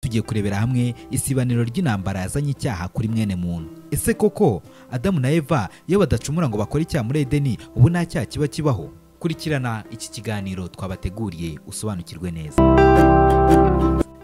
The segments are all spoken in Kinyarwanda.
tugiye kurebera hamwe isibaniro ry'intambara yazanye icyaha kuri mwene muntu. Ese koko Adamu na Eva iyo badacumura ngo bakore icyaha muri Edeni ubu nta cyaha kiba kibaho? Kurikirana iki kiganiro twabateguriye usobanukirwe neza.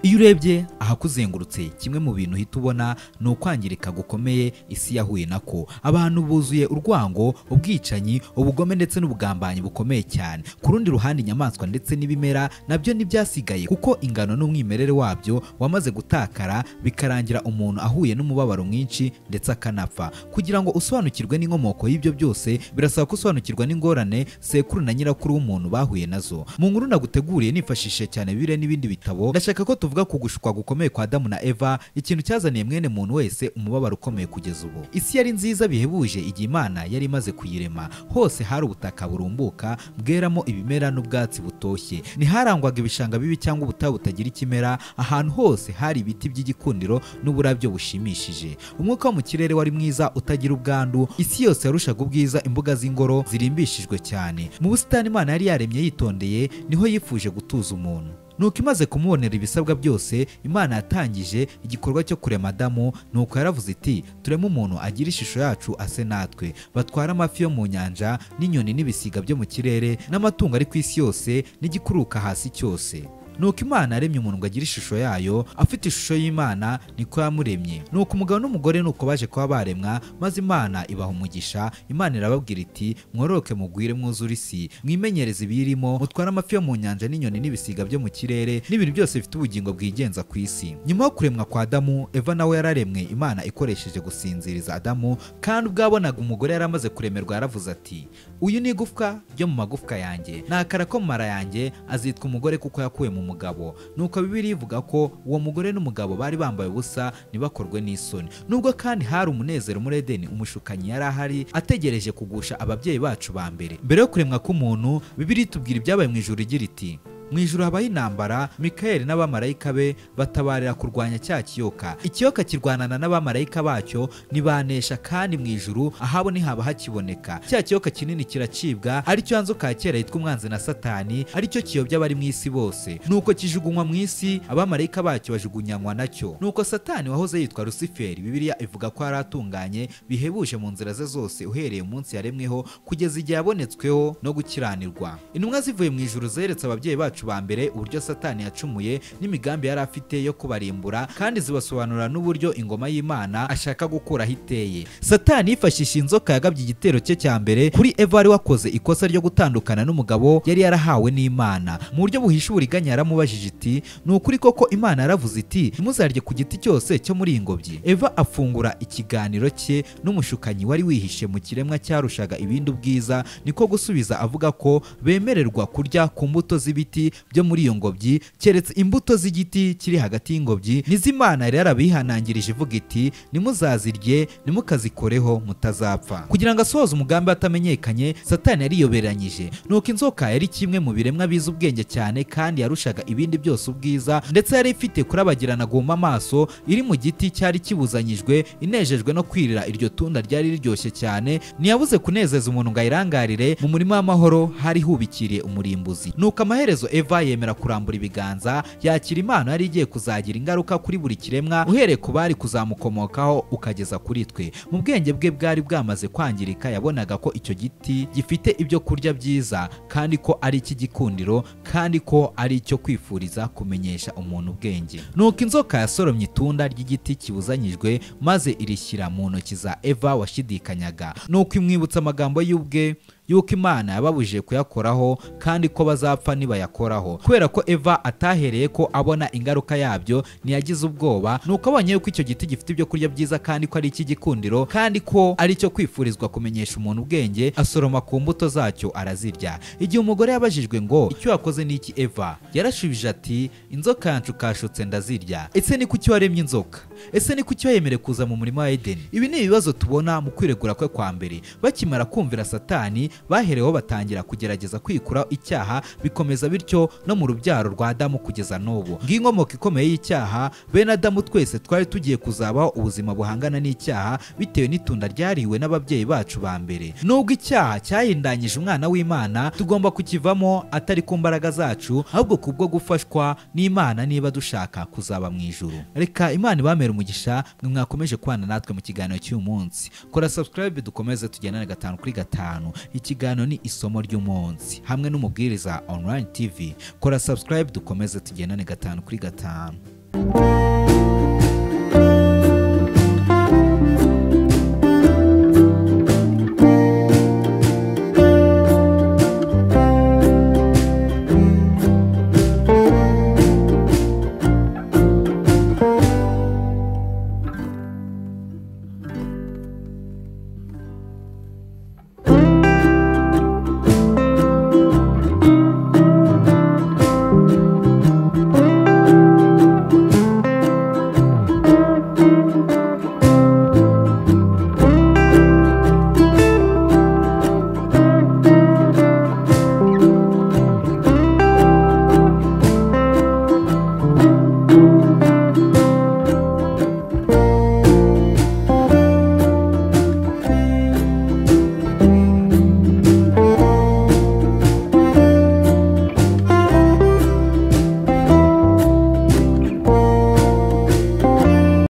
Iyo urebye ahakuzengurutse, kimwe mu bintu uhita ubona ni ukwangirika gukomeye isi yahuye nako. Abantu buzuye urwango, ubwicanyi, ubugome ndetse n'ubugambanyi bukomeye cyane. Ku rundi ruhande inyamaswa ndetse n'ibimera nabyo ntibyasigaye, kuko ingano n'umwimerere wabyo wamaze gutakara, bikarangira umuntu ahuye n'umubabaro mwinshi ndetse akanapfa. Kugira ngo usobanukirwe n'inkomoko y'ibyo byose, birasaba gusobanukirwa n'ingorane sekuru na nyirakuru w'umuntu bahuye nazo. Mu nkuru naguteguriye nifashishije cyane Bibiliya n'ibindi bitabo, ndashaka ko tuvuga ku gushukwa gukomeye kwa Adamu na Eva, ikintu cyazaniye mwene muntu wese umubabaro ukomeye kugeza ubu. Isi yari nziza bihebuje igihe Imana yari imaze kuyirema. Hose hari ubutaka burumbuka bweramo ibimera n'ubwatsi butoshye. Ntiharangwaga ibishanga bibi cyangwa ubutayu butagira ikimera. Ahantu hose hari ibiti by'igikundiro n'uburabyo bushimishije. Umwuka wo mu kirere wari mwiza utagira ubwandu. Isi yose yarushaga ubwiza imbuga z'ingoro zirimbishijwe cyane. Mu busitani Imana yari yaremye yitondeye niho yifuje gutuza umuntu. Nuko imaze kumubonera ibisabwa byose, Imana yatangije igikorwa cyo kurema Adamu. Nuko yaravuze iti, tureme umuntu agira ishusho yacu ase natwe, batwara amafi yo mu nyanja n'inyoni n'ibisiga byo mu kirere n'amatungo ari ku isi yose n'igikururuka hasi cyose. Nuko Imana yaremye umuntu ngo agire ishusho yayo, afite ishusho y'Imana niko yamuremye. Nuko umugabo n'umugore nuko baje kuba baremwa, maze Imana ibaha umugisha. Imana irababwira iti, mworoke mugwire mwuzure isi, mwimenyereze ibiyirimo, mutware amafi yo mu nyanja n'inyoni n'ibisiga byo mu kirere n'ibintu byose bifite ubugingo bwigenza ku isi. Nyuma yo kuremwa kwa Adamu, Eva nawe yararemwe Imana ikoresheje gusinziriza Adamu, kandi ubwo yabonaga umugore yari amaze kuremerwa yaravuze ati, uyu ni igufwa ryo mu magufwa yanjye, n'akara ko mu mara yanjye, azitwa umugore kuko yakuwe mu mugabo. Nuko Bibiliya ivuga ko uwo mugore n'umugabo bari bambaye ubusa ntibakorwe n'isoni. Nubwo kandi hari umunezero muri Edeni, umushukanyi yari ahari ategereje kugusha ababyeyi bacu ba mbere. Mbere yo kuremwa k'umuntu, Bibiliya itubwira ibyabaye mu ijuru igira iti, mu ijuru habaho intambara, Mikayeli n'abamarayika be batabarira kurwanya cya kiyoka. Ikiyoka kirwanana n'abamarayika bacyo nibanesha, kandi mu ijuru ahabo ntihaba hakiboneka. Cya kiyoka kinini kiracibwa, aricyo yanzoka ya kera yitwa umwanzi na Satani, aricyo kiyobya abari mu isi bose. Nuko kijugunywa mu isi, abamarayika bacyo bajugunyanywa nacyo. Nuko Satani wahoze yitwa Lusiferi, Bibiliya ivuga ko yari atunganye bihebuje mu nzira ze zose, uhereye umunsi yaremweho kugeza igihe yabonetsweho no gukiranirwa. Intumwa zivuye mu ijuru zeretse ababyeyi bacu ba mbere uburyo Satani yacumuye n'imigambi yari afite yo kubarimbura, kandi zibasobanura n'uburyo ingoma y'Imana ashaka gukuraho iteye. Satani yifashisha inzoka yagabye igitero cye cya mbere kuri Eva wari wakoze ikosa ryo gutandukana n'umugabo yari yarahawe n'Imana. Mu buryo buhisha uburiganya yaramubajije iti, ni ukuri koko Imana yaravuze iti, ntimuzarye ku giti cyose cyo muri iyi ngobyi? Eva afungura ikiganiro cye n'umushukanyi wari wihishe mu kiremwa cyarushaga ibindi ubwiza, niko gusubiza avuga ko bemererwa kurya ku mbuto z'ibiti byo muri iyo ngobyi, keretse imbuto z'igiti kiri hagati y'ingobyi n'iz'Imana yari yarabihanangirije ivuga iti, nimuzazirye nimukazikoreho mutazapfa. Kugira ngo asohoze umugambi atamenyekanye, Satani yariyoberanyije. Nuko inzoka yari kimwe mu biremwa biza ubwenge cyane, kandi yarushaga ibindi byose ubwiza, ndetse yari ifite kurabagirana guhuma amaso, iri mu giti cyari kibuzanyijwe, inejejwe no kwirira iryo tunda ryari riryoshye cyane. Ntiyabuze kunezeza umuntu ngo ayirangarire. Mu murima w'amahoro hari hubikiriye umurimbuzi. Nuko amaherezo Eva yemera kurambura ibiganza, yakira impano yari igiye kuzagira ingaruka kuri buri kiremwa, uhereye ku bari kuzamukomokaho ukageza kuri twe. Mu bwenge bwe bwari bwamaze kwangirika, yabonaga ko icyo giti gifite ibyo kurya byiza, kandi ko ari icy'igikundiro, kandi ko ari icyo kwifuriza kumenyesha umuntu ubwenge. Nuko inzoka yasoromye itunda ry'igiti kibuzanyijwe, maze irishyira mu ntoki za Eva washidikanyaga. Nuko imwibutsa amagambo y'ubwe yuko Imana yababujije kuyakoraho, kandi ko bazapfa nibayakoraho. Kubera ko Eva atahereye ko abona ingaruka yabyo, ntiyagize ubwoba. Nuko abonye yuko icyo giti gifite ibyo kurya byiza, kandi ko ari icy'igikundiro, kandi ko ari cyo kwifurizwa kumenyesha umuntu ubwenge, asoroma ku mbuto zacyo arazirya. Igihe umugore yabajijwe ngo, icyo wakoze ni iki Eva? Yarashubije ati, inzoka yanshukashutse ndazirya. Ese ni kuki waremye inzoka? Ese ni kuki wayemereye kuza mu murima wa Edeni? Ibi ni ibibazo tubona mu kwiregura kwe kwa mbere. Bakimara kumvira Satani, bahereho batangira kugerageza kwikuraho icyaha, bikomeza bityo no mu rubyaro rwa Adamu kugeza n'ubu. Ng'inkomoko ikomeye y'icyaha, bene Adamu twese twari tugiye kuzabaho ubuzima buhangana n'icyaha bitewe n'itunda ryariwe n'ababyeyi bacu ba mbere. Nubwo icyaha cyahindanyije umwana w'Imana, tugomba kukivamo atari ku mbaraga zacu, ahubwo kubwo gufashwa n'Imana niba dushaka kuzaba mu ijuru. Reka Imana ibamere umugisha mwe mwakomeje kubana natwe mu kiganiro cy'uyu munsi. Kora subscribe dukomeze tugendane 5 kuri 5. Ikiganiro ni isomo ry'umunsi hamwe n'umubwiriza online TV. Kora subscribe dukomeze tugendane 5 kuri 5.